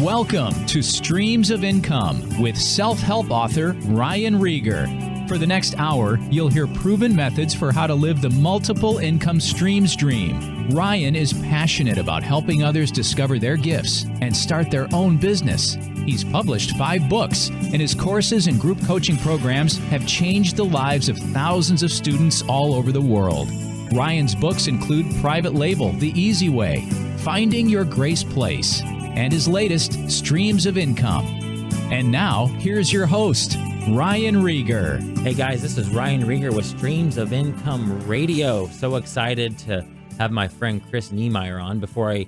Welcome to Streams of Income with self-help author Ryan Rieger. For the next hour, you'll hear proven methods for how to live the multiple income streams dream. Ryan is passionate about helping others discover their gifts and start their own business. He's published 5 books, and his courses and group coaching programs have changed the lives of thousands of students all over the world. Ryan's books include Private Label, The Easy Way, Finding Your Grace Place, and his latest, Streams of Income. And now, here's your host, Ryan Rieger. Hey guys, this is Ryan Rieger with Streams of Income Radio. So excited to have my friend Chris Niemeyer on. Before I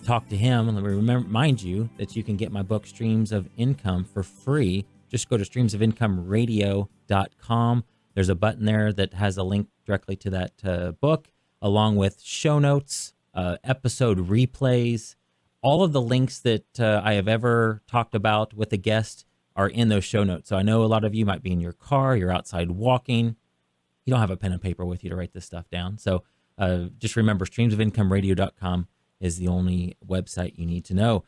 talk to him, let me remind you that you can get my book, Streams of Income, for free. Just go to streamsofincomeradio.com. There's a button there that has a link directly to that book, along with show notes, episode replays. All of the links that I have ever talked about with a guest are in those show notes. So I know a lot of you might be in your car, you're outside walking. You don't have a pen and paper with you to write this stuff down. So just remember, streamsofincomeradio.com is the only website you need to know.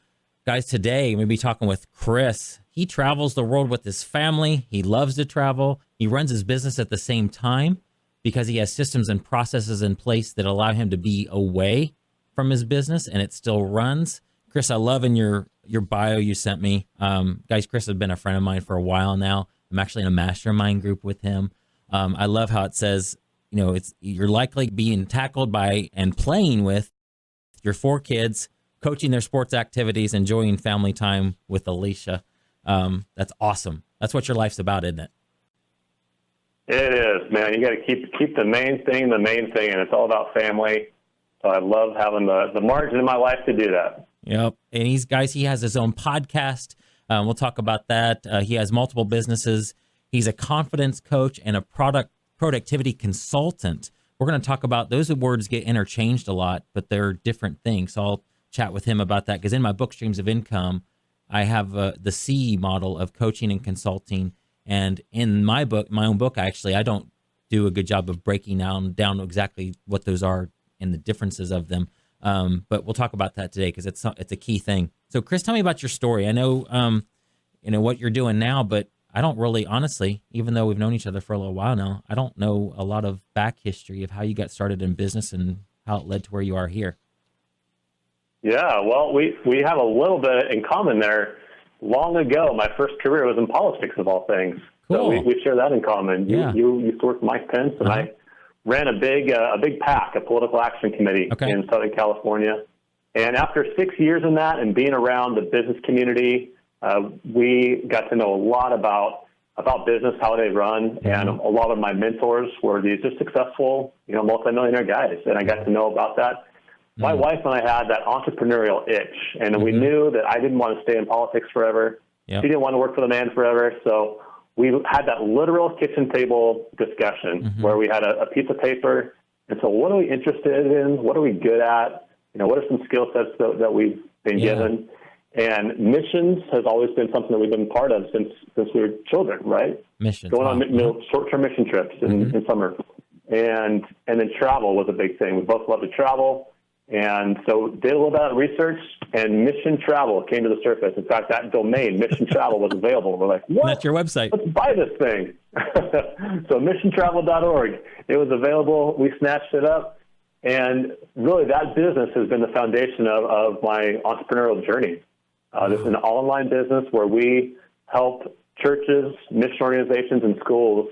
Guys, today we'll be talking with Chris. He travels the world with his family. He loves to travel. He runs his business at the same time because he has systems and processes in place that allow him to be away from his business and it still runs. Chris, I love in your bio you sent me. Guys, Chris has been a friend of mine for a while now. I'm actually in a mastermind group with him. I love how it says, you're likely being tackled by and playing with your 4 kids, coaching their sports activities, enjoying family time with Alicia. That's awesome. That's what your life's about, isn't it? It is, man. You got to keep the main thing, and it's all about family. So I love having the margin in my life to do that. Yep. And he has his own podcast. We'll talk about that. He has multiple businesses. He's a confidence coach and a productivity consultant. We're going to talk about, those words get interchanged a lot, but they're different things. So I'll chat with him about that because in my book, Streams of Income, I have the C model of coaching and consulting. And in my book, my own book, actually, I don't do a good job of breaking down exactly what those are and the differences of them. But we'll talk about that today because it's a key thing. So Chris, tell me about your story. I know, what you're doing now, but I don't really, honestly, even though we've known each other for a little while now, I don't know a lot of back history of how you got started in business and how it led to where you are here. Yeah, well, we have a little bit in common there. Long ago, my first career was in politics, of all things. Cool. So we share that in common. Yeah. You used to work with Mike Pence, and I ran a big PAC, a political action committee in Southern California. And after 6 years in that and being around the business community, we got to know a lot about business, how they run. Mm-hmm. And a lot of my mentors were these just successful, multimillionaire guys. And I got to know about that. My wife and I had that entrepreneurial itch, and we knew that I didn't want to stay in politics forever. Yep. She didn't want to work for the man forever. So we had that literal kitchen table discussion where we had a piece of paper. And so what are we interested in? What are we good at? What are some skill sets that we've been given? And missions has always been something that we've been part of since we were children, right? Missions. Going on short-term mission trips in summer. And then travel was a big thing. We both love to travel. And so did a little bit of research, and Mission Travel came to the surface. In fact, that domain, Mission Travel, was available. We're like, what? That's your website. Let's buy this thing. So missiontravel.org. It was available. We snatched it up. And really, that business has been the foundation of my entrepreneurial journey. This is an online business where we help churches, mission organizations, and schools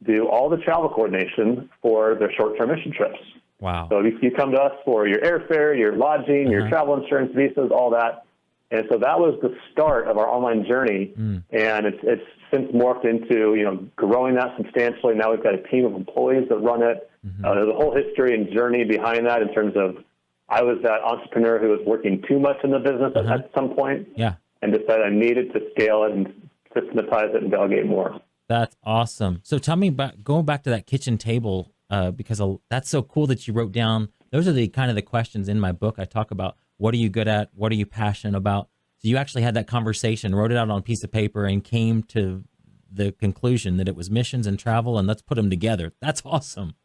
do all the travel coordination for their short-term mission trips. Wow. So if you come to us for your airfare, your lodging, your travel insurance, visas, all that. And so that was the start of our online journey. And it's since morphed into, growing that substantially. Now we've got a team of employees that run it. There's a whole history and journey behind that in terms of I was that entrepreneur who was working too much in the business at some point and decided I needed to scale it and systematize it and delegate more. That's awesome. So tell me about going back to that kitchen table. Because that's so cool that you wrote down. Those are the kind of the questions in my book. I talk about what are you good at? What are you passionate about? So you actually had that conversation, wrote it out on a piece of paper, and came to the conclusion that it was missions and travel, and let's put them together. That's awesome.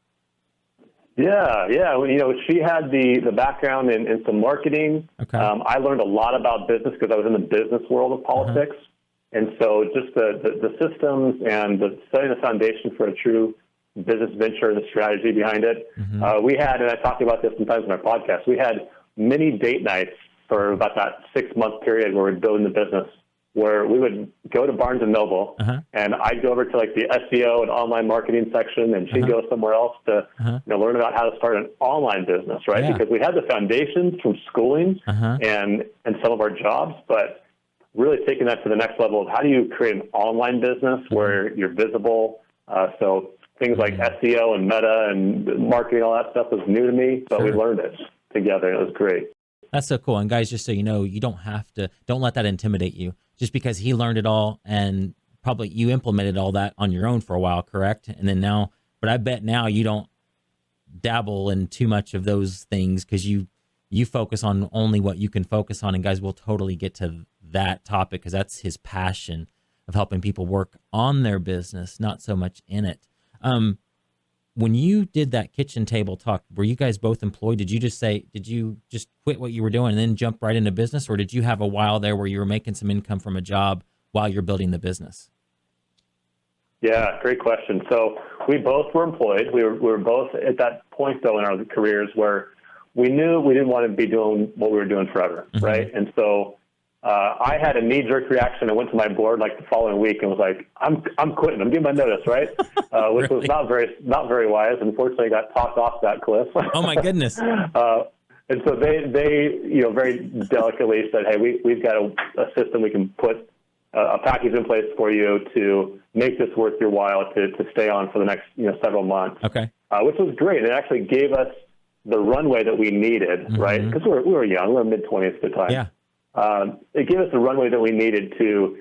Yeah. Well, she had the background in some marketing. Okay. I learned a lot about business because I was in the business world of politics. And so just the systems and setting the foundation for a true business venture and the strategy behind it. We had, and I talked about this sometimes in our podcast, we had many date nights for about that 6-month period where we're building the business, where we would go to Barnes & Noble, and I'd go over to like the SEO and online marketing section, and she'd go somewhere else to learn about how to start an online business, right? Because we had the foundations from schooling and some of our jobs, but really taking that to the next level of how do you create an online business where you're visible. So things like SEO and meta and marketing, all that stuff was new to me, but we learned it together. It was great. That's so cool. And guys, just so you know, you don't let that intimidate you. Just because he learned it all and probably you implemented all that on your own for a while, correct? And then now, but I bet now you don't dabble in too much of those things because you focus on only what you can focus on. And guys, we'll totally get to that topic because that's his passion of helping people work on their business, not so much in it. When you did that kitchen table talk, were you guys both employed? Did you just quit what you were doing and then jump right into business? Or did you have a while there where you were making some income from a job while you're building the business? Yeah, great question. So we both were employed. We were both at that point, though, in our careers where we knew we didn't want to be doing what we were doing forever, right? And so I had a knee-jerk reaction. I went to my board like the following week and was like, "I'm quitting. I'm giving my notice," right? Which was not very wise. Unfortunately, I got talked off that cliff. Oh my goodness! And so they very delicately said, "Hey, we've got a system we can put a package in place for you to make this worth your while to stay on for the next several months." Okay. Which was great. It actually gave us the runway that we needed, right? Because we were young. We were mid-20s at the time. Yeah. It gave us the runway that we needed to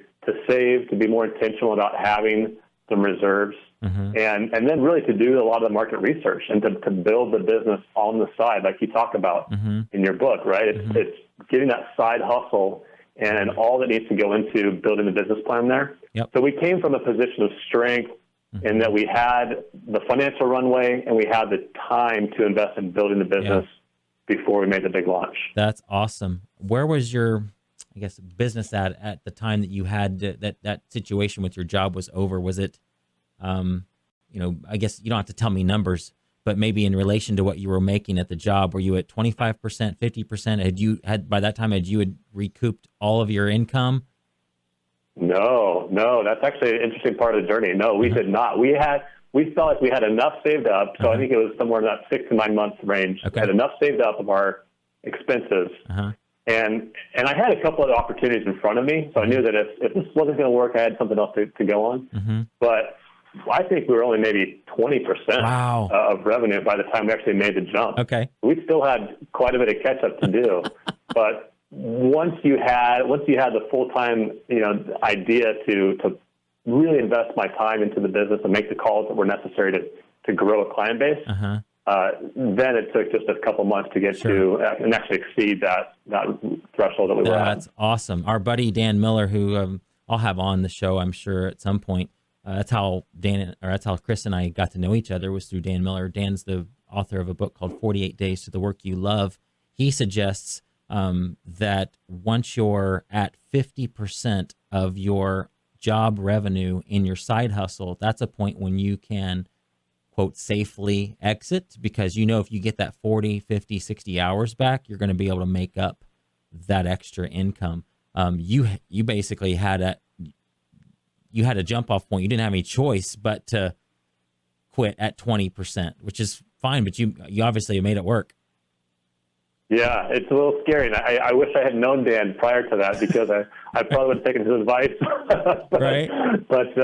save, to be more intentional about having some reserves, and then really to do a lot of the market research and to build the business on the side, like you talk about in your book, right? It's getting that side hustle and all that needs to go into building the business plan there. Yep. So we came from a position of strength in that we had the financial runway and we had the time to invest in building the business before we made the big launch. That's awesome. Where was your, I guess, business at the time that you had that situation with your job was over? Was it, I guess you don't have to tell me numbers, but maybe in relation to what you were making at the job, were you at 25%, 50%? By that time, had you recouped all of your income? No, that's actually an interesting part of the journey. No, we did not. We felt like we had enough saved up. So I think it was somewhere in that 6 to 9 month range. Okay. We had enough saved up of our expenses. And I had a couple of opportunities in front of me. So I knew that if this wasn't going to work, I had something else to go on. But I think we were only maybe 20% of revenue by the time we actually made the jump. Okay. We still had quite a bit of catch up to do. But once you had the full-time, idea to really invest my time into the business and make the calls that were necessary to grow a client base, then it took just a couple months to get to and actually exceed that threshold that we were at. That's awesome. Our buddy Dan Miller, who I'll have on the show, I'm sure at some point. That's how Chris and I got to know each other, was through Dan Miller. Dan's the author of a book called 48 Days to the Work You Love. He suggests that once you're at 50% of your job revenue in your side hustle, that's a point when you can, quote, safely exit, because if you get that 40, 50, 60 hours back, you're going to be able to make up that extra income. You basically had a jump off point. You didn't have any choice but to quit at 20%, which is fine, but you obviously made it work. Yeah, it's a little scary. And I wish I had known Dan prior to that, because I probably would have taken his advice. Right. But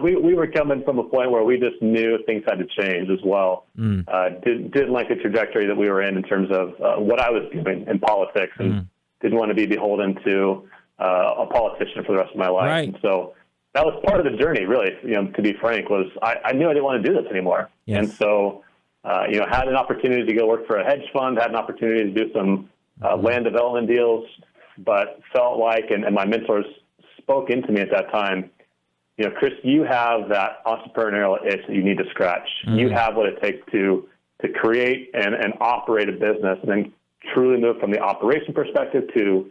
we were coming from a point where we just knew things had to change as well. Didn't like the trajectory that we were in terms of what I was doing in politics, and didn't want to be beholden to a politician for the rest of my life. Right. And so that was part of the journey, really, to be frank, was I knew I didn't want to do this anymore. Yes. And so had an opportunity to go work for a hedge fund, had an opportunity to do some land development deals, but felt like, and my mentors spoke into me at that time, Chris, you have that entrepreneurial itch that you need to scratch. You have what it takes to to create and operate a business, and then truly move from the operation perspective to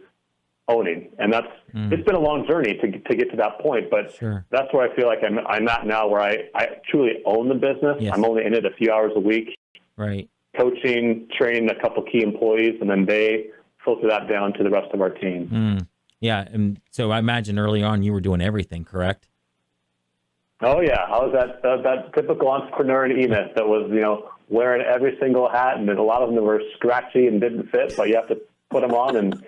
owning. And it's been a long journey to get to that point, but that's where I feel like I'm at now, where I truly own the business. Yes. I'm only in it a few hours a week, right? Coaching, training a couple key employees, and then they filter that down to the rest of our team. Yeah. And so I imagine early on you were doing everything, correct? Oh yeah. I was that typical entrepreneur in EMIS that was, wearing every single hat, and a lot of them were scratchy and didn't fit, but you have to put them on and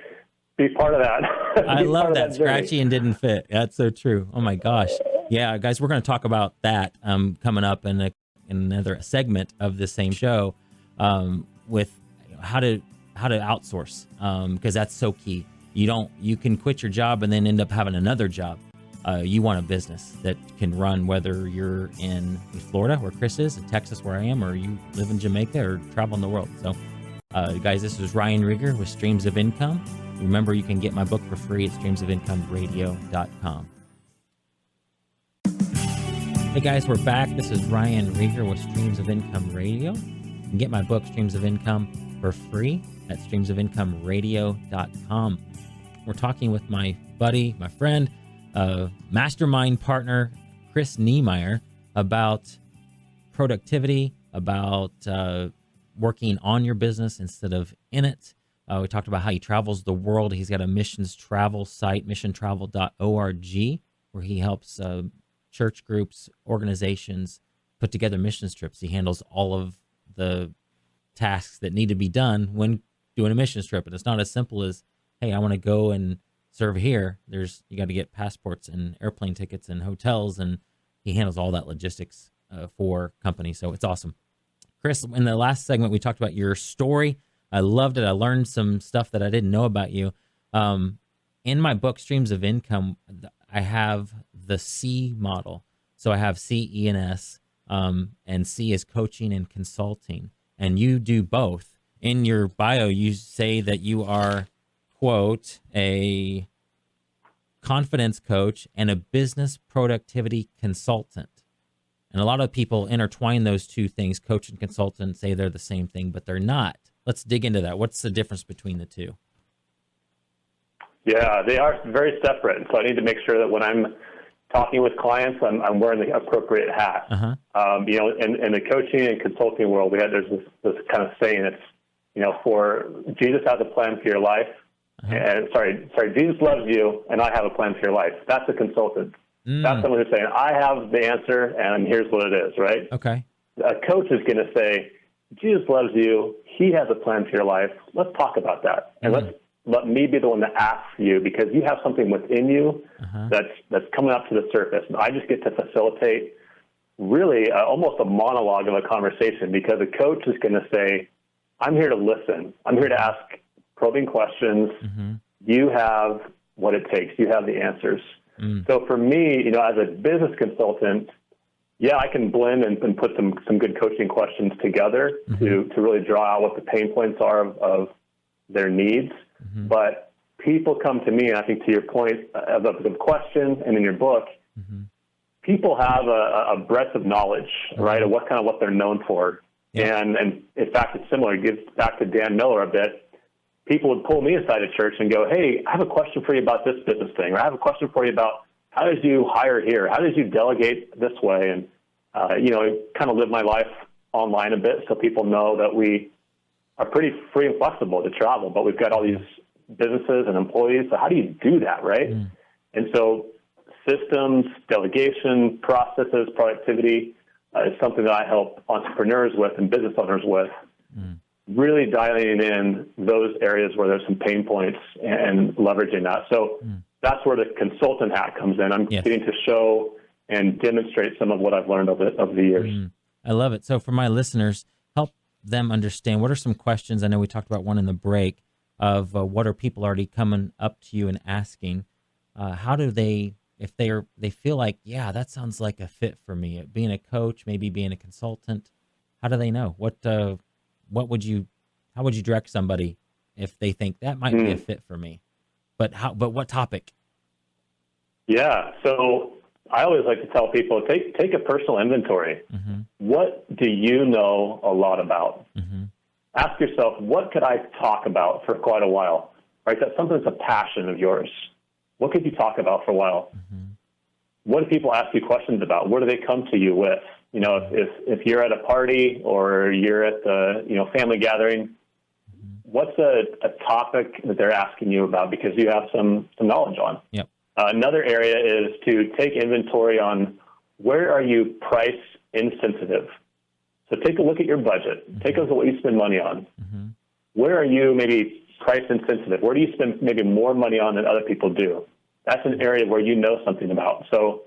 be part of that. I love that scratchy and didn't fit. That's so true. Oh my gosh. Yeah, guys, we're going to talk about that coming up in another segment of the same show, with how to outsource, because that's so key. You can quit your job and then end up having another job. You want a business that can run, whether you're in Florida, where Chris is, in Texas, where I am, or you live in Jamaica or travel in the world. So, guys, this is Ryan Rieger with Streams of Income. Remember, you can get my book for free at streamsofincomeradio.com. Hey, guys, we're back. This is Ryan Rieger with Streams of Income Radio. You can get my book, Streams of Income, for free at streamsofincomeradio.com. We're talking with my buddy, my friend, mastermind partner, Chris Niemeyer, about productivity, about working on your business instead of in it. We talked about how he travels the world. He's got a missions travel site, missiontravel.org, where he helps church groups, organizations put together missions trips. He handles all of the tasks that need to be done when doing a missions trip. And it's not as simple as, hey, I want to go and serve here. You got to get passports and airplane tickets and hotels, and he handles all that logistics for companies. So it's awesome. Chris, in the last segment, we talked about your story. I loved it. I learned some stuff that I didn't know about you. In my book, Streams of Income, I have the C model. So I have C, E, and S, and C is coaching and consulting. And you do both. In your bio, you say that you are, quote, a confidence coach and a business productivity consultant. And a lot of people intertwine those two things, coach and consultant, say they're the same thing, but they're not. Let's dig into that. What's the difference between the two? Yeah, they are very separate. So I need to make sure that when I'm talking with clients, I'm wearing the appropriate hat. In the coaching and consulting world, there's this kind of saying, it's, for Jesus has a plan for your life. And Jesus loves you, and I have a plan for your life. That's a consultant. That's someone who's saying, I have the answer, and here's what it is, right? Okay. A coach is going to say, Jesus loves you. He has a plan for your life. Let's talk about that. And let me be the one that asks you, because you have something within you that's coming up to the surface. And I just get to facilitate really almost a monologue of a conversation, because a coach is going to say, I'm here to listen. I'm here to ask probing questions. You have what it takes. You have the answers. So for me, as a business consultant, yeah, I can blend and put some good coaching questions together to really draw out what the pain points are of their needs. But people come to me, and I think to your point of the question and in your book, people have a breadth of knowledge, right, of what they're known for. Yeah. And in fact, it's similar. It gets back to Dan Miller a bit. People would pull me aside at church and go, hey, I have a question for you about this business thing, or I have a question for you about how did you hire here? How did you delegate this way? And, kind of live my life online a bit so people know that we are pretty free and flexible to travel, but we've got all these businesses and employees. So how do you do that, right? And so systems, delegation, processes, productivity is something that I help entrepreneurs with and business owners with. Really dialing in those areas where there's some pain points and leveraging that. So that's where the consultant hat comes in. I'm getting to show and demonstrate some of what I've learned over the years. I love it. So for my listeners, help them understand, what are some questions? I know we talked about one in the break of what are people already coming up to you and asking. How do they, if they feel like, yeah, that sounds like a fit for me, being a coach, maybe being a consultant, how do they know? How would you direct somebody if they think that might be a fit for me? But what topic? Yeah. So I always like to tell people, take a personal inventory. Mm-hmm. What do you know a lot about? Mm-hmm. Ask yourself, what could I talk about for quite a while? Right? That's something that's a passion of yours. What could you talk about for a while? Mm-hmm. What do people ask you questions about? What do they come to you with? You know, if you're at a party or you're at the, family gathering, what's a topic that they're asking you about because you have some knowledge on? Yep. Another area is to take inventory on where are you price insensitive. So take a look at your budget. Mm-hmm. Take a look at what you spend money on. Mm-hmm. Where are you maybe price insensitive? Where do you spend maybe more money on than other people do? That's an area where you know something about. So,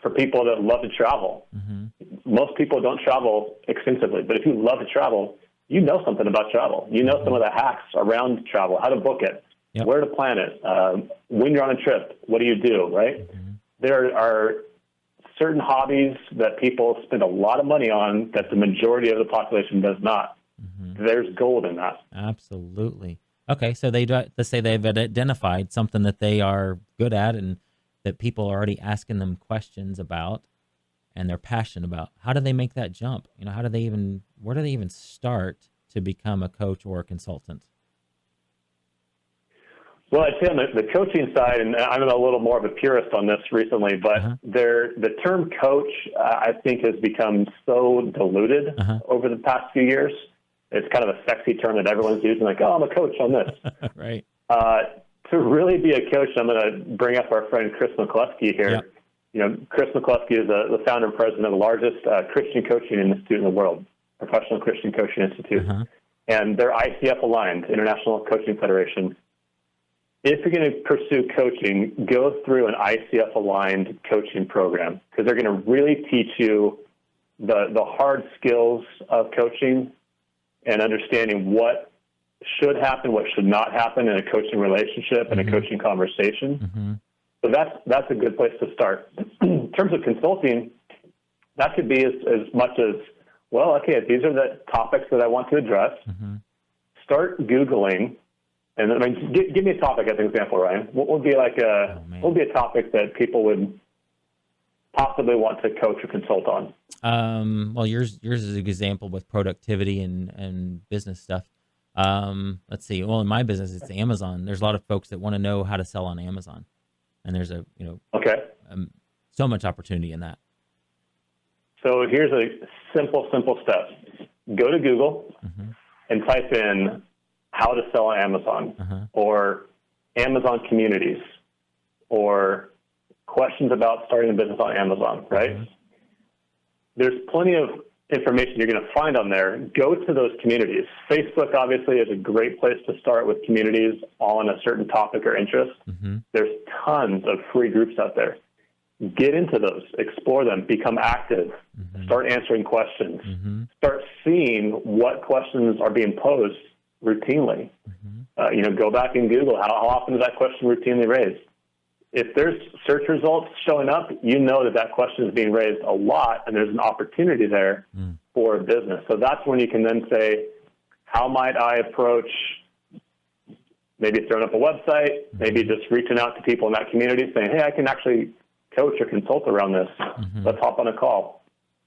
for people that love to travel, mm-hmm. most people don't travel extensively, but if you love to travel, you know something about travel. You know some of the hacks around travel, how to book it, yep. where to plan it, when you're on a trip, what do you do, right? Mm-hmm. There are certain hobbies that people spend a lot of money on that the majority of the population does not. Mm-hmm. There's gold in that. Absolutely. Okay, so let's say they've identified something that they are good at and that people are already asking them questions about and they're passionate about. How do they make that jump? Where do they even start to become a coach or a consultant? Well, I'd say on the coaching side, and I'm a little more of a purist on this recently, but the term coach, I think, has become so diluted over the past few years. It's kind of a sexy term that everyone's using, like, oh, I'm a coach on this. Right. To really be a coach, I'm going to bring up our friend Chris McCluskey here. Yep. Chris McCluskey is the founder and president of the largest Christian coaching institute in the world, Professional Christian Coaching Institute. And they're ICF aligned, International Coaching Federation. If you're going to pursue coaching, go through an ICF aligned coaching program because they're going to really teach you the hard skills of coaching and understanding what should happen, what should not happen in a coaching relationship and a coaching conversation. So that's a good place to start. In terms of consulting, that could be as much as, well, okay, these are the topics that I want to address. Start Googling, and I mean, give me a topic as an example, Ryan. What would be like what would be a topic that people would possibly want to coach or consult on? Well, yours is an example with productivity and business stuff. Let's see. Well, in my business, it's Amazon. There's a lot of folks that want to know how to sell on Amazon, and there's so much opportunity in that. So here's a simple step. Go to Google and type in how to sell on Amazon or Amazon communities or questions about starting a business on Amazon, right? There's plenty of information you're going to find on there. Go to those communities. Facebook, obviously, is a great place to start with communities on a certain topic or interest. There's tons of free groups out there. Get into those, explore them, become active, start answering questions, start seeing what questions are being posed routinely. Go back and Google how often is that question routinely raised. If there's search results showing up, you know that question is being raised a lot, and there's an opportunity there for a business. So that's when you can then say, how might I approach maybe throwing up a website, maybe just reaching out to people in that community saying, hey, I can actually coach or consult around this. Let's hop on a call.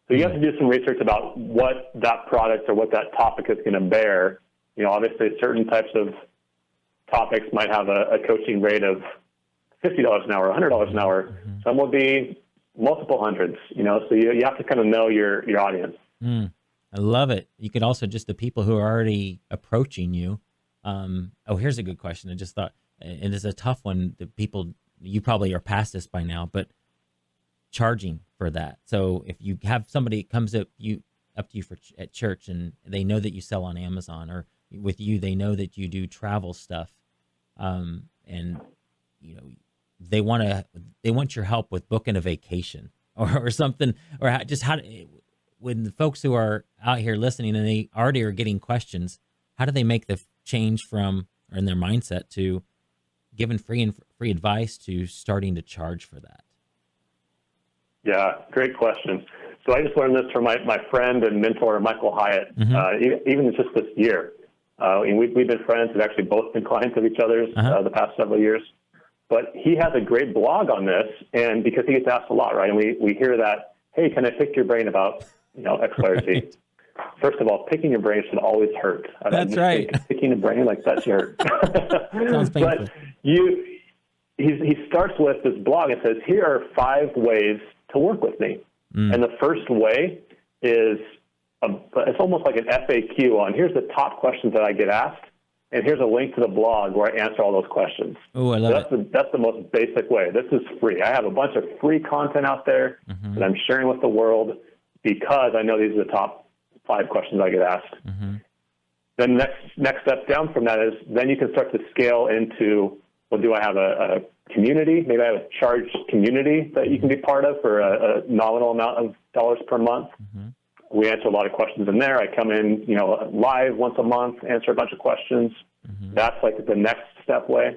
So you have to do some research about what that product or what that topic is going to bear. Obviously certain types of topics might have a coaching rate of $50 an hour, $100 an hour. Some will be multiple hundreds, so you have to kind of know your audience. I love it. You could also just the people who are already approaching you. Here's a good question. I just thought, and it's a tough one. The people, you probably are past this by now, but charging for that. So if you have somebody comes up to you at church and they know that you sell on Amazon, or with you, they know that you do travel stuff, and they want your help with booking a vacation or something, or just when the folks who are out here listening and they already are getting questions, how do they make the change from, or in their mindset, to giving free advice to starting to charge for that? Yeah, great question. So I just learned this from my friend and mentor, Michael Hyatt, even just this year. And we've been friends. We've actually both been clients of each other's the past several years. But he has a great blog on this, and because he gets asked a lot, right? And we hear that, hey, can I pick your brain about, X, Y, or Z? Right. First of all, picking your brain should always hurt. That's right. Picking a brain, like, that should hurt. Sounds painful. But he starts with this blog and says, here are 5 ways to work with me. And the first way is, it's almost like an FAQ on, here's the top questions that I get asked, and here's a link to the blog where I answer all those questions. Oh, I love it. That's the most basic way. This is free. I have a bunch of free content out there that I'm sharing with the world because I know these are the top 5 questions I get asked. Then next step down from that is then you can start to scale into, well, do I have a community? Maybe I have a charged community that you can be part of for a nominal amount of dollars per month. We answer a lot of questions in there. I come in, live once a month, answer a bunch of questions. That's like the next step way.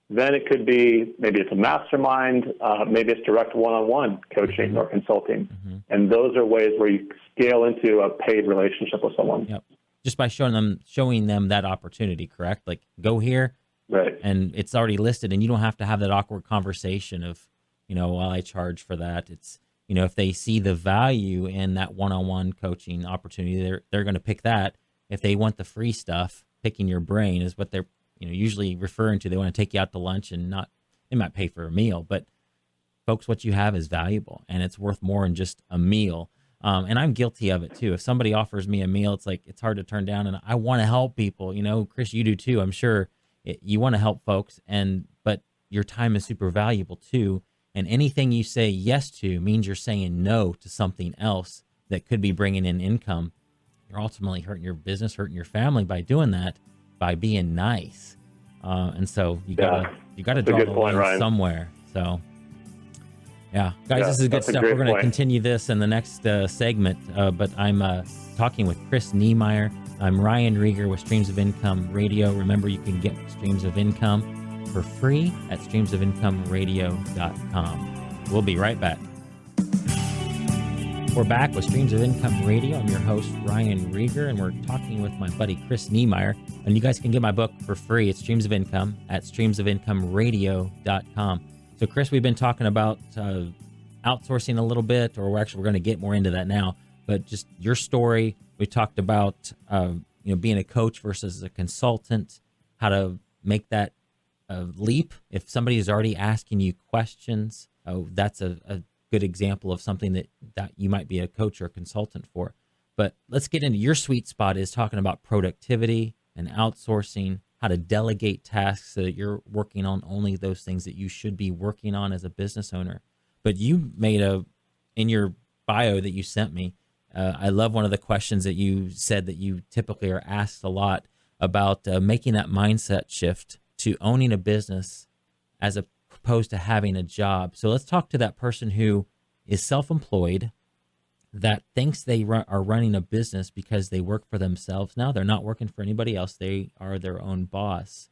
Then it could be, maybe it's a mastermind, maybe it's direct one-on-one coaching or consulting. And those are ways where you scale into a paid relationship with someone. Yep. Just by showing them that opportunity, correct? Like, go here, right? And it's already listed, and you don't have to have that awkward conversation of, well, I charge for that. It's, if they see the value in that one-on-one coaching opportunity, they're going to pick that. If they want the free stuff, picking your brain is what they're, usually referring to. They want to take you out to lunch and they might pay for a meal, but folks, what you have is valuable and it's worth more than just a meal. And I'm guilty of it too. If somebody offers me a meal, it's like, it's hard to turn down, and I want to help people. Chris, you do too. I'm sure you want to help folks, but your time is super valuable too. And anything you say yes to means you're saying no to something else that could be bringing in income. You're ultimately hurting your business, hurting your family by doing that, by being nice. And so you gotta draw the line somewhere. So yeah, guys, this is good stuff. We're going to continue this in the next segment, but I'm talking with Chris Niemeyer. I'm Ryan Rieger with Streams of Income Radio. Remember, you can get Streams of Income for free at streamsofincomeradio.com. We'll be right back. We're back with Streams of Income Radio. I'm your host, Ryan Rieger, and we're talking with my buddy, Chris Niemeyer. And you guys can get my book for free at Streams of Income at streamsofincomeradio.com. So, Chris, we've been talking about outsourcing a little bit, or we're going to get more into that now. But just your story, we talked about being a coach versus a consultant, how to make that leap. If somebody is already asking you questions, that's a good example of something that you might be a coach or a consultant for. But let's get into your sweet spot, is talking about productivity and outsourcing, how to delegate tasks so that you're working on only those things that you should be working on as a business owner. But you made in your bio that you sent me, I love one of the questions that you said that you typically are asked a lot about making that mindset shift to owning a business as opposed to having a job. So let's talk to that person who is self-employed, that thinks they are running a business because they work for themselves. Now they're not working for anybody else. They are their own boss.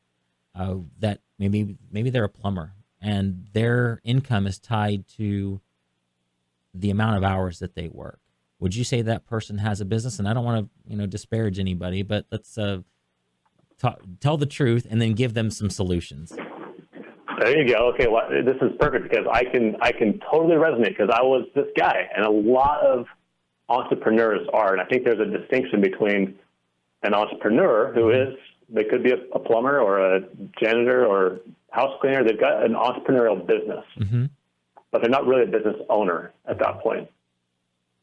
That maybe they're a plumber and their income is tied to the amount of hours that they work. Would you say that person has a business? And I don't want to, disparage anybody, but let's tell the truth and then give them some solutions. There you go. Okay, well, this is perfect because I can totally resonate, because I was this guy, and a lot of entrepreneurs are. And I think there's a distinction between an entrepreneur who they could be a plumber or a janitor or house cleaner. They've got an entrepreneurial business, but they're not really a business owner at that point.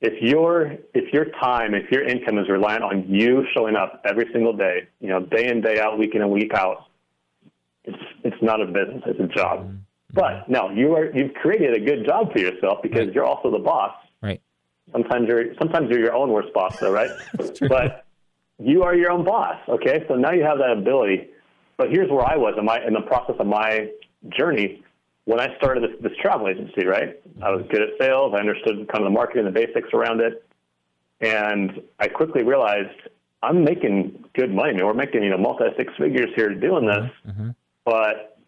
If your income is reliant on you showing up every single day, day in, day out, week in and week out, it's not a business, it's a job. But now you've created a good job for yourself because you're also the boss. Right. Sometimes you're your own worst boss, though, right? But you are your own boss. Okay, so now you have that ability. But here's where I was in the process of my journey when I started this travel agency. Right, I was good at sales. I understood kind of the marketing, the basics around it, and I quickly realized I'm making good money. We're making multi-six figures here doing this, but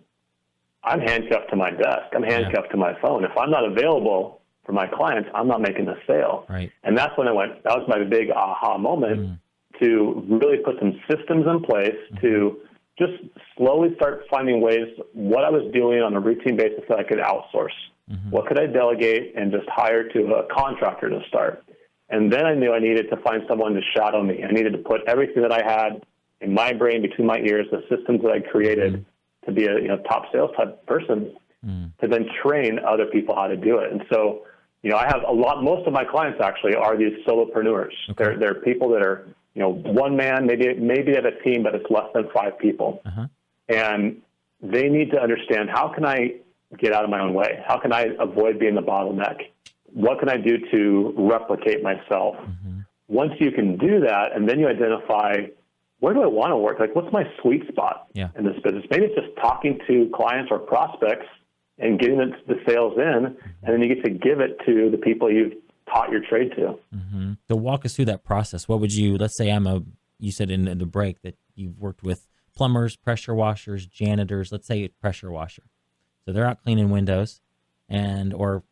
I'm handcuffed to my desk. I'm handcuffed to my phone. If I'm not available for my clients, I'm not making the sale. Right. And that's when that was my big aha moment to really put some systems in place to just slowly start finding ways what I was doing on a routine basis that I could outsource. What could I delegate and just hire to a contractor to start? And then I knew I needed to find someone to shadow me. I needed to put everything that I had in my brain, between my ears, the systems that I created to be a top sales type person, to then train other people how to do it. And so, I have most of my clients actually are these solopreneurs. Okay. They're people that are, one man, maybe they have a team, but it's less than 5 people. And they need to understand, how can I get out of my own way? How can I avoid being the bottleneck? What can I do to replicate myself? Once you can do that, and then you identify, where do I want to work? Like, what's my sweet spot in this business? Maybe it's just talking to clients or prospects and getting the sales in, and then you get to give it to the people you've taught your trade to. So walk us through that process. What would you, let's say you said in the break that you've worked with plumbers, pressure washers, janitors, let's say pressure washer. So they're out cleaning windows or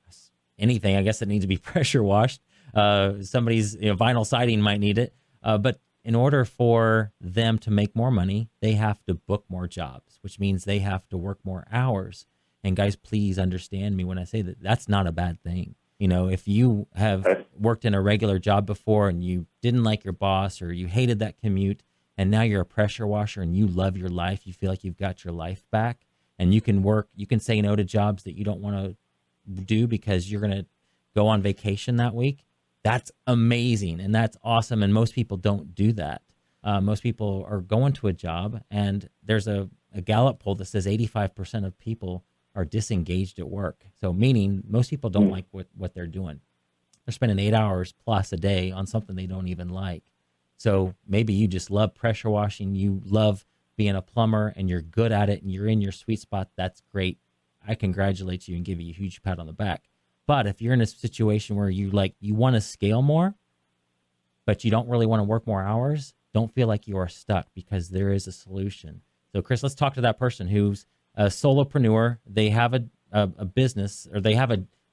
anything, I guess, that needs to be pressure washed. Somebody's vinyl siding might need it. But in order for them to make more money, they have to book more jobs, which means they have to work more hours. And guys, please understand me when I say that that's not a bad thing. If you have worked in a regular job before and you didn't like your boss or you hated that commute, and now you're a pressure washer and you love your life, you feel like you've got your life back, and you can say no to jobs that you don't want to do because you're going to go on vacation that week. That's amazing. And that's awesome. And most people don't do that. Most people are going to a job, and there's a Gallup poll that says 85% of people are disengaged at work. So meaning most people don't like what they're doing. They're spending 8 hours plus a day on something they don't even like. So maybe you just love pressure washing. You love being a plumber and you're good at it and you're in your sweet spot. That's great. I congratulate you and give you a huge pat on the back. But if you're in a situation where you want to scale more, but you don't really want to work more hours, don't feel like you are stuck, because there is a solution. So Chris, let's talk to that person who's a solopreneur. They have a business, or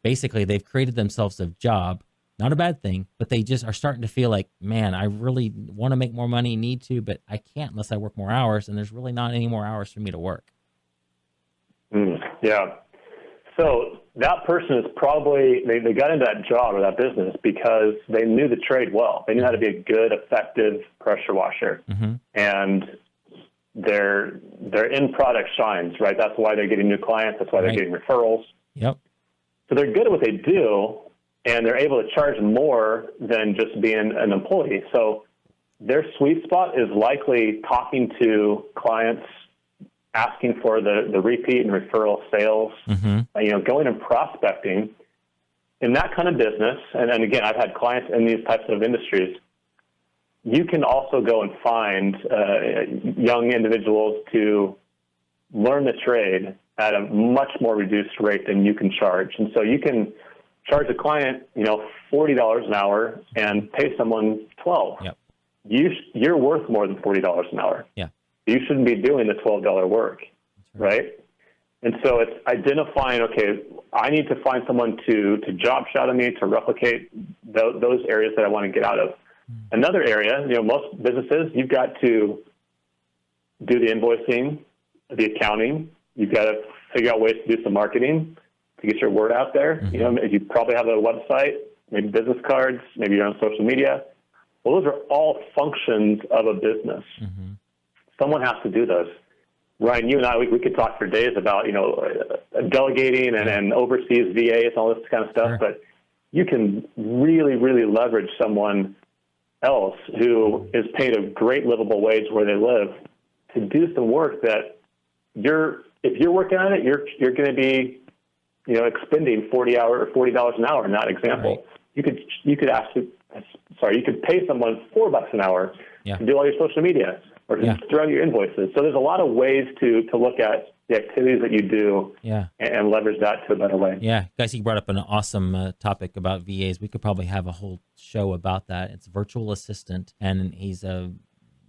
basically they've created themselves a job, not a bad thing, but they just are starting to feel like, man, I really want to make more money, need to, but I can't unless I work more hours, and there's really not any more hours for me to work. Yeah. So that person is probably, they got into that job or that business because they knew the trade well. They knew how to be a good, effective pressure washer. And their end product shines, right? That's why they're getting new clients. That's why they're getting referrals. Yep. So they're good at what they do, and they're able to charge more than just being an employee. So their sweet spot is likely talking to clients, asking for the repeat and referral sales, going and prospecting. In that kind of business, and again, I've had clients in these types of industries, you can also go and find young individuals to learn the trade at a much more reduced rate than you can charge. And so you can charge a client, $40 an hour and pay someone $12. Yep. You're worth more than $40 an hour. Yeah. You shouldn't be doing the $12 work, right? And so it's identifying, okay, I need to find someone to job shadow me, to replicate those areas that I want to get out of. Another area, most businesses, you've got to do the invoicing, the accounting. You've got to figure out ways to do some marketing to get your word out there. You probably have a website, maybe business cards, maybe you're on social media. Well, those are all functions of a business. Someone has to do those. Ryan, you and I, we could talk for days about, delegating and overseas VAs and all this kind of stuff, Sure. But you can really, really leverage someone else who is paid a great livable wage where they live to do some work that if you're working on it, you're going to be, expending $40 an hour in that example. Right. You could pay someone $4 an hour to do all your social media or to throw out your invoices. So there's a lot of ways to look at the activities that you do and leverage that to a better way. Yeah, guys, he brought up an awesome topic about VAs. We could probably have a whole show about that. It's virtual assistant, and he's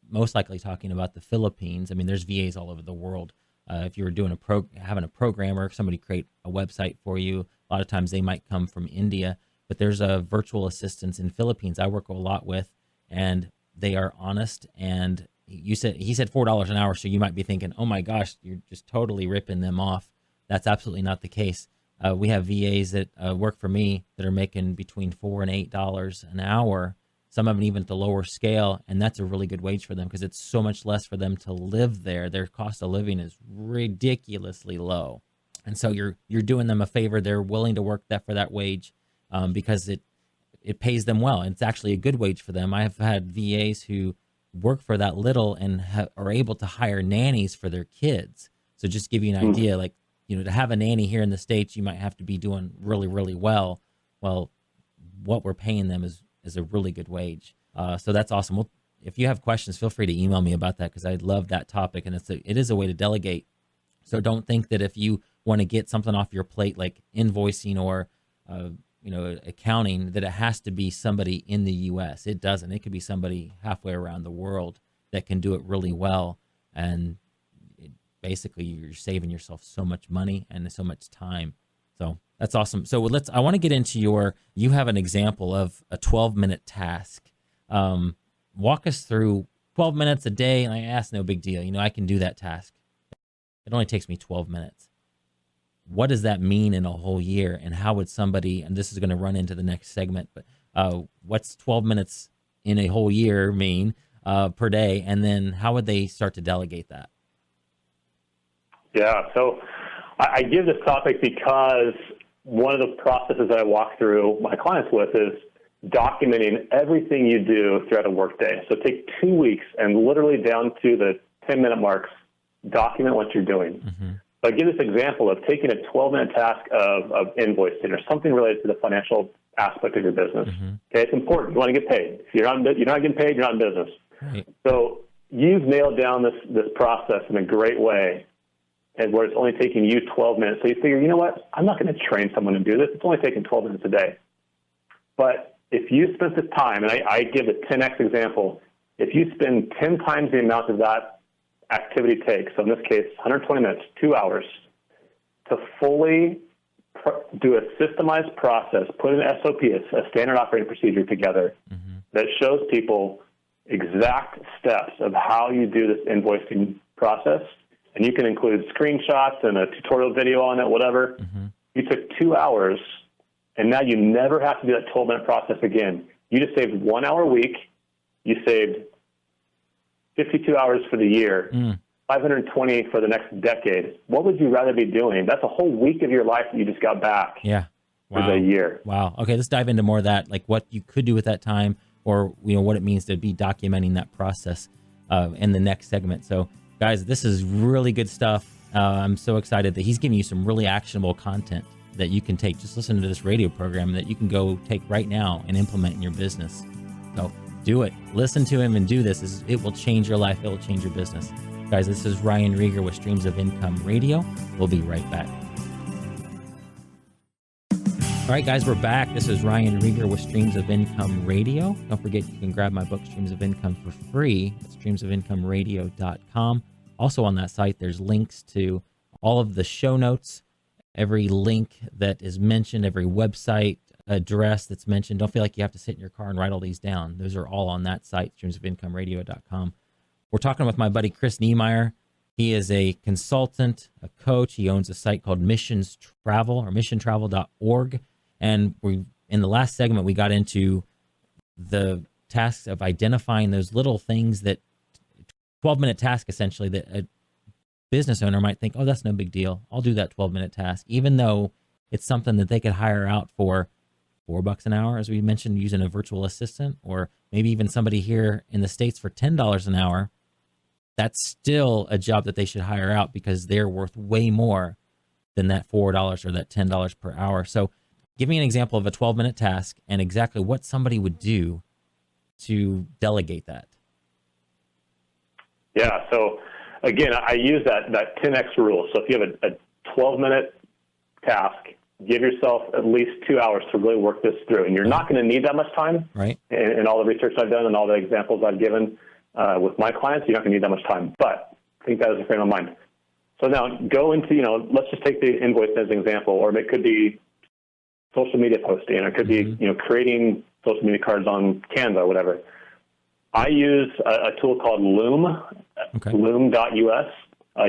most likely talking about the Philippines. I mean, there's VAs all over the world. If you were doing having a programmer, somebody create a website for you, a lot of times they might come from India, but there's a virtual assistants in Philippines I work a lot with, and they are honest, and he said $4 an hour. So you might be thinking, oh my gosh, you're just totally ripping them off. That's absolutely not the case. We have VAs that work for me that are making between $4 and $8 an hour. Some of them even at the lower scale, and that's a really good wage for them because it's so much less for them to live there. Their cost of living is ridiculously low, and so you're doing them a favor. They're willing to work that for that wage because it pays them well. And it's actually a good wage for them. I have had VAs who work for that little and are able to hire nannies for their kids. So just give you an idea, like, to have a nanny here in the States, you might have to be doing really, really well. Well, what we're paying them is a really good wage. So that's awesome. Well, if you have questions, feel free to email me about that because I love that topic, and it is a way to delegate. So don't think that if you want to get something off your plate like invoicing or accounting, that it has to be somebody in the U.S. It doesn't. It could be somebody halfway around the world that can do it really well, and basically you're saving yourself so much money and so much time. So that's awesome. So I want to get into you have an example of a 12-minute task. Walk us through 12 minutes a day. And I asked, no big deal. I can do that task. It only takes me 12 minutes. What does that mean in a whole year? And how would somebody, and this is going to run into the next segment, but what's 12 minutes in a whole year mean per day? And then how would they start to delegate that? Yeah, so I give this topic because one of the processes that I walk through my clients with is documenting everything you do throughout a workday. So take 2 weeks and literally down to the 10-minute marks, document what you're doing. Mm-hmm. So I give this example of taking a 12-minute task of invoicing or something related to the financial aspect of your business. Mm-hmm. Okay, it's important. You want to get paid. If you're not getting paid, you're not in business. Right. So you've nailed down this process in a great way, and where it's only taking you 12 minutes. So you figure, you know what? I'm not going to train someone to do this. It's only taking 12 minutes a day. But if you spend this time, and I give a 10x example, if you spend 10 times the amount of that activity takes, so in this case, 120 minutes, 2 hours, to fully do a systemized process, put an SOP, a standard operating procedure together that shows people exact steps of how you do this invoicing process, and you can include screenshots and a tutorial video on it, whatever. Mm-hmm. You took 2 hours, and now you never have to do that 12-minute process again. You just saved 1 hour a week. You saved 52 hours for the year, 520 for the next decade. What would you rather be doing? That's a whole week of your life that you just got back. Yeah. Wow. For the year. Wow. Okay, let's dive into more of that, like what you could do with that time, or what it means to be documenting that process in the next segment. So, guys, this is really good stuff. I'm so excited that he's giving you some really actionable content that you can take. Just listen to this radio program that you can go take right now and implement in your business. So do it. Listen to him and do this. It will change your life. It will change your business. Guys, this is Ryan Rieger with Streams of Income Radio. We'll be right back. All right, guys, we're back. This is Ryan Rieger with Streams of Income Radio. Don't forget, you can grab my book, Streams of Income, for free at streamsofincomeradio.com. Also on that site, there's links to all of the show notes, every link that is mentioned, every website address that's mentioned. Don't feel like you have to sit in your car and write all these down. Those are all on that site, streamsofincomeradio.com. We're talking with my buddy Chris Niemeyer. He is a consultant, a coach. He owns a site called Missions Travel, or missiontravel.org. And in the last segment, we got into the tasks of identifying those little things that 12-minute task, essentially, that a business owner might think, oh, that's no big deal. I'll do that 12-minute task, even though it's something that they could hire out for $4 an hour, as we mentioned, using a virtual assistant, or maybe even somebody here in the States for $10 an hour. That's still a job that they should hire out because they're worth way more than that $4 or that $10 per hour. So give me an example of a 12-minute task and exactly what somebody would do to delegate that. Yeah, so again, I use that 10x rule. So if you have a 12-minute task, give yourself at least 2 hours to really work this through. And you're not going to need that much time. Right. In all the research I've done and all the examples I've given with my clients, you're not going to need that much time. But I think that is a frame of mind. So now go into, let's just take the invoice as an example, or it could be social media posting, or it could be, creating social media cards on Canva or whatever. I use a tool called Loom, loom.us.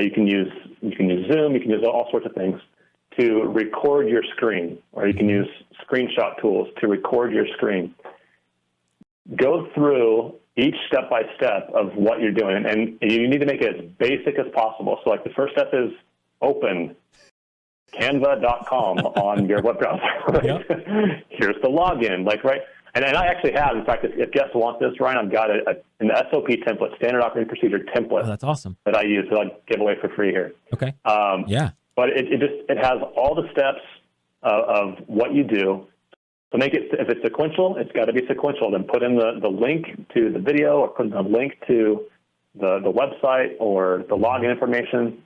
You can use Zoom, you can use all sorts of things to record your screen, or you can use screenshot tools to record your screen. Go through each step-by-step of what you're doing, and you need to make it as basic as possible. So, like, the first step is open canva.com on your web browser. Right? Yep. Here's the login, right? And I actually have, in fact, if guests want this, Ryan, I've got an SOP template, standard operating procedure template. Oh, that's awesome. That I use that I give away for free here. Okay. Yeah. But it has all the steps of what you do. So make it, if it's sequential, it's got to be sequential. Then put in the link to the video, or put in the link to the website or the login information.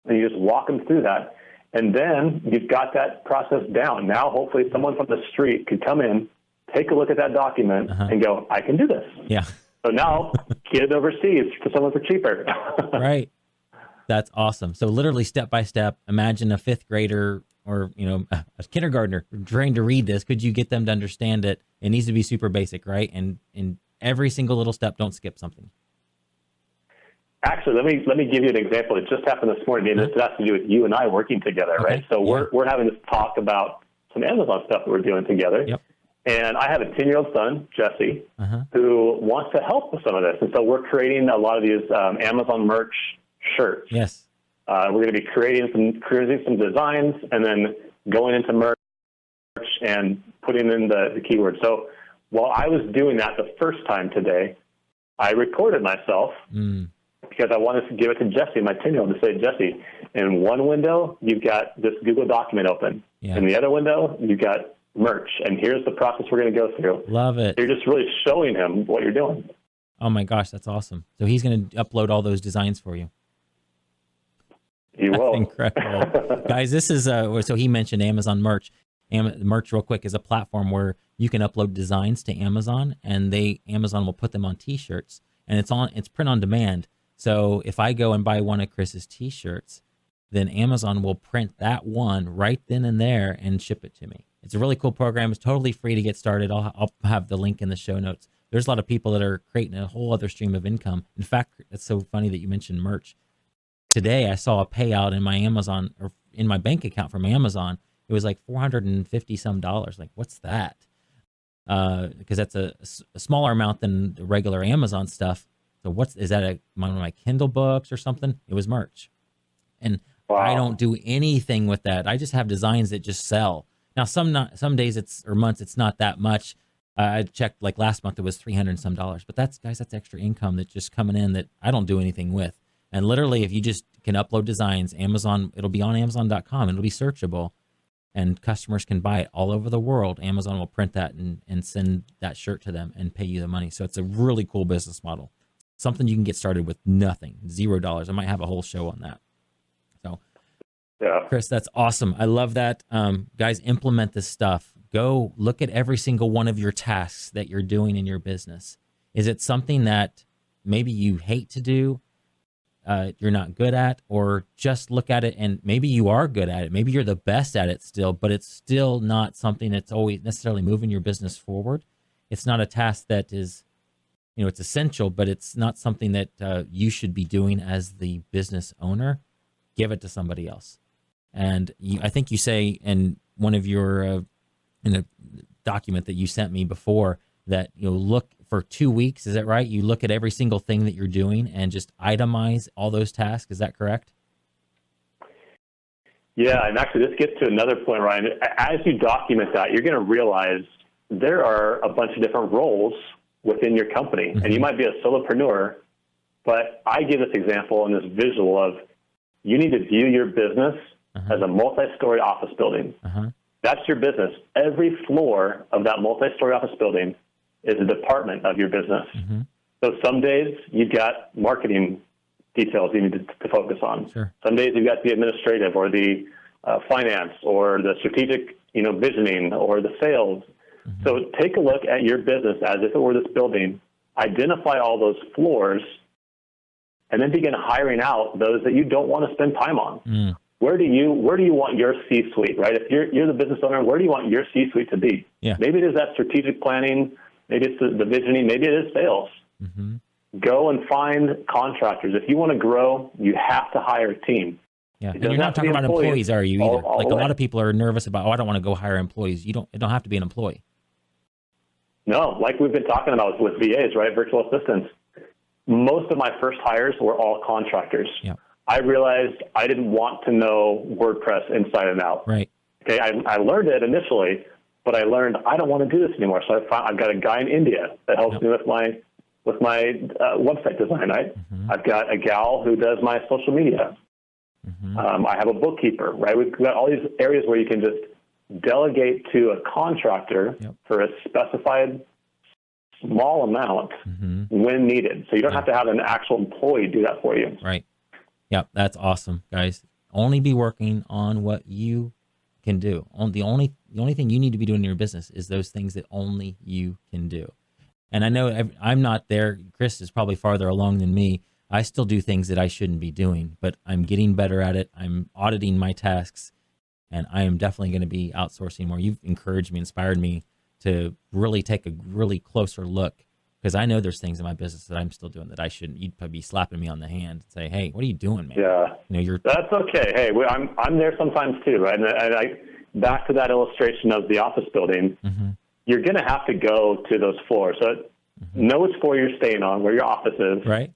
And you just walk them through that. And then you've got that process down. Now, hopefully, someone from the street could come in, take a look at that document, and go, I can do this. Yeah. So now, get it overseas to someone for cheaper. Right. That's awesome. So literally step by step, imagine a fifth grader or, a kindergartner trying to read this. Could you get them to understand it? It needs to be super basic, right? And in every single little step, don't skip something. Actually, let me give you an example. It just happened this morning, and this has to do with you and I working together, right? So we're having this talk about some Amazon stuff that we're doing together. Yep. And I have a 10-year-old son, Jesse, who wants to help with some of this. And so we're creating a lot of these Amazon merch shirts. Yes. We're going to be creating some designs and then going into merch and putting in the keywords. So while I was doing that the first time today, I recorded myself because I wanted to give it to Jesse, my 10-year-old, to say, Jesse, in one window, you've got this Google document open. Yeah. In the other window, you've got merch. And here's the process we're going to go through. Love it. You're just really showing him what you're doing. Oh, my gosh, that's awesome. So he's going to upload all those designs for you. He will. Incredible. Guys, this is, so he mentioned Amazon Merch. Merch, real quick, is a platform where you can upload designs to Amazon, and Amazon will put them on T-shirts, and it's print on demand. So if I go and buy one of Chris's T-shirts, then Amazon will print that one right then and there and ship it to me. It's a really cool program. It's totally free to get started. I'll have the link in the show notes. There's a lot of people that are creating a whole other stream of income. In fact, it's so funny that you mentioned merch. Today, I saw a payout in my Amazon, or in my bank account from Amazon. It was like $450 some. Like, what's that? Because that's a smaller amount than the regular Amazon stuff. So is that one of my Kindle books or something? It was merch. And wow. I don't do anything with that. I just have designs that just sell. Now, some days or months, it's not that much. I checked, like last month, it was $300 some. But that's extra income that's just coming in that I don't do anything with. And literally, if you just can upload designs, Amazon, it'll be on Amazon.com. It'll be searchable, and customers can buy it all over the world. Amazon will print that and send that shirt to them and pay you the money. So it's a really cool business model. Something you can get started with nothing, $0. I might have a whole show on that. So, yeah, Chris, that's awesome. I love that. Guys, implement this stuff. Go look at every single one of your tasks that you're doing in your business. Is it something that maybe you hate to do? You're not good at, or just look at it and maybe you are good at it. Maybe you're the best at it still, but it's still not something that's always necessarily moving your business forward. It's not a task that is, it's essential, but it's not something that you should be doing as the business owner. Give it to somebody else. And I think you say in one of your, in a document that you sent me before, that look for 2 weeks. Is that right? You look at every single thing that you're doing and just itemize all those tasks. Is that correct? Yeah, and actually this gets to another point, Ryan. As you document that, you're going to realize there are a bunch of different roles within your company. Mm-hmm. And you might be a solopreneur, but I give this example and this visual of you need to view your business as a multi-story office building. That's your business. Every floor of that multi-story office building is a department of your business. So some days you've got marketing details you need to focus on. Sure. Some days you've got the administrative or the finance or the strategic, visioning or the sales. So take a look at your business as if it were this building, identify all those floors, and then begin hiring out those that you don't want to spend time on. Where do you want your C-suite, right? If you're the business owner, where do you want your C-suite to be? Yeah. Maybe it is that strategic planning Maybe it's the visioning. Maybe it is sales. Mm-hmm. Go and find contractors. If you want to grow, you have to hire a team. Yeah, and you're not talking about employees, are you? Either? Like a lot of people are nervous about, I don't want to go hire employees. It don't have to be an employee. No, like we've been talking about with VAs, right? Virtual assistants. Most of my first hires were all contractors. Yeah. I realized I didn't want to know WordPress inside and out. Right. Okay, I learned it initially, but I learned I don't want to do this anymore. So I've got a guy in India that helps me with my website design. Right. Mm-hmm. I've got a gal who does my social media. Mm-hmm. I have a bookkeeper. Right. We've got all these areas where you can just delegate to a contractor for a specified small amount when needed. So you don't have to have an actual employee do that for you. Right. Yep. That's awesome, guys. Only be working on what you can do. The only thing you need to be doing in your business is those things that only you can do. And I know I'm not there. Chris is probably farther along than me. I still do things that I shouldn't be doing, but I'm getting better at it. I'm auditing my tasks, and I am definitely going to be outsourcing more. You've encouraged me, inspired me to really take a really closer look, because I know there's things in my business that I'm still doing that I shouldn't. You'd probably be slapping me on the hand and say, "Hey, what are you doing, man?" Yeah, that's okay. Hey, I'm there sometimes too, right? And I back to that illustration of the office building. Mm-hmm. You're going to have to go to those floors. So know which floor you're staying on, where your office is. Right.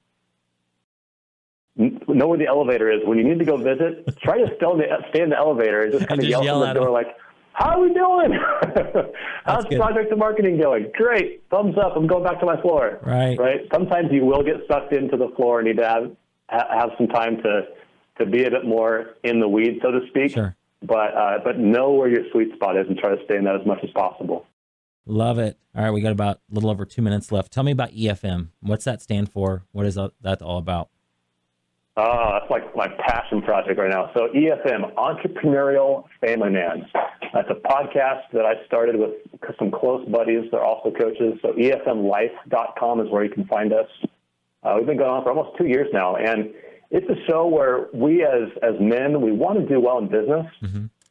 Know where the elevator is. When you need to go visit, try to stay in the elevator and just kind of yell at the door like, "How are we doing? How's project and marketing going? Great. Thumbs up. I'm going back to my floor." Right. Sometimes you will get sucked into the floor and need to have some time to be a bit more in the weeds, so to speak. Sure. But know where your sweet spot is and try to stay in that as much as possible. Love it. All right. We got about a little over 2 minutes left. Tell me about EFM. What's that stand for? What is that all about? That's like my passion project right now. So EFM, Entrepreneurial Family Man. That's a podcast that I started with some close buddies. They're also coaches. So EFMlife.com is where you can find us. We've been going on for almost 2 years now. And it's a show where we as men, we want to do well in business,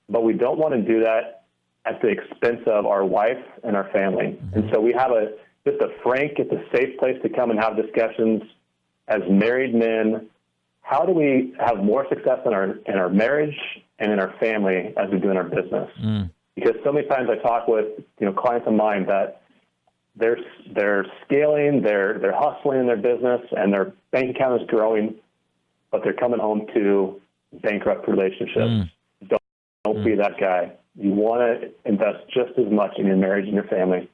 but we don't want to do that at the expense of our wife and our family. And so we have just a frank, it's a safe place to come and have discussions as married men. How do we have more success in our marriage and in our family as we do in our business? Because so many times I talk with clients of mine that they're scaling, they're hustling in their business, and their bank account is growing, but they're coming home to bankrupt relationships. Don't be that guy. You want to invest just as much in your marriage and your family.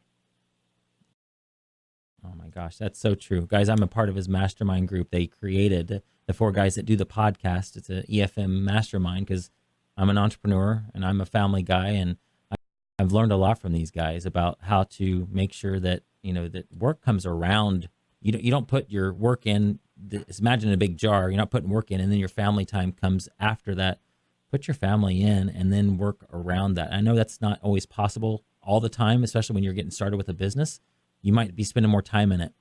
Oh my gosh, that's so true. Guys, I'm a part of his mastermind group. They created the 4 guys that do the podcast. It's an EFM mastermind because I'm an entrepreneur and I'm a family guy, and I've learned a lot from these guys about how to make sure that, that work comes around. You don't put your work in, imagine a big jar. You're not putting work in and then your family time comes after that. Put your family in and then work around that. I know that's not always possible all the time, especially when you're getting started with a business. You might be spending more time in it,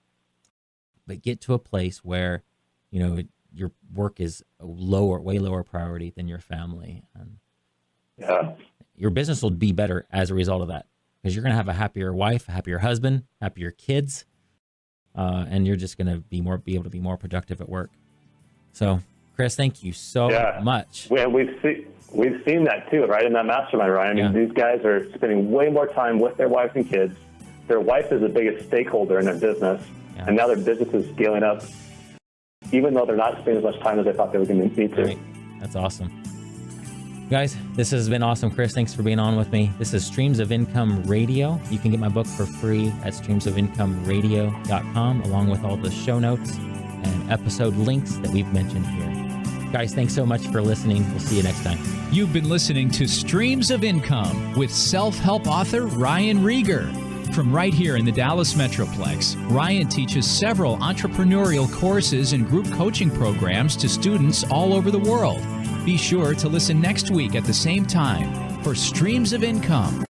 but get to a place where, your work is way lower priority than your family. And your business will be better as a result of that, because you're going to have a happier wife, a happier husband, happier kids, and you're just going to be able to be more productive at work. So, Chris, thank you so much. Well, we've seen that too, right, in that mastermind, Ryan. I mean, these guys are spending way more time with their wives and kids. Their wife is the biggest stakeholder in their business, and now their business is scaling up, even though they're not spending as much time as they thought they were going to need to. Right. That's awesome. Guys, this has been awesome. Chris, thanks for being on with me. This is Streams of Income Radio. You can get my book for free at streamsofincomeradio.com, along with all the show notes and episode links that we've mentioned here. Guys, thanks so much for listening. We'll see you next time. You've been listening to Streams of Income with self-help author Ryan Rieger. From right here in the Dallas Metroplex, Ryan teaches several entrepreneurial courses and group coaching programs to students all over the world. Be sure to listen next week at the same time for Streams of Income.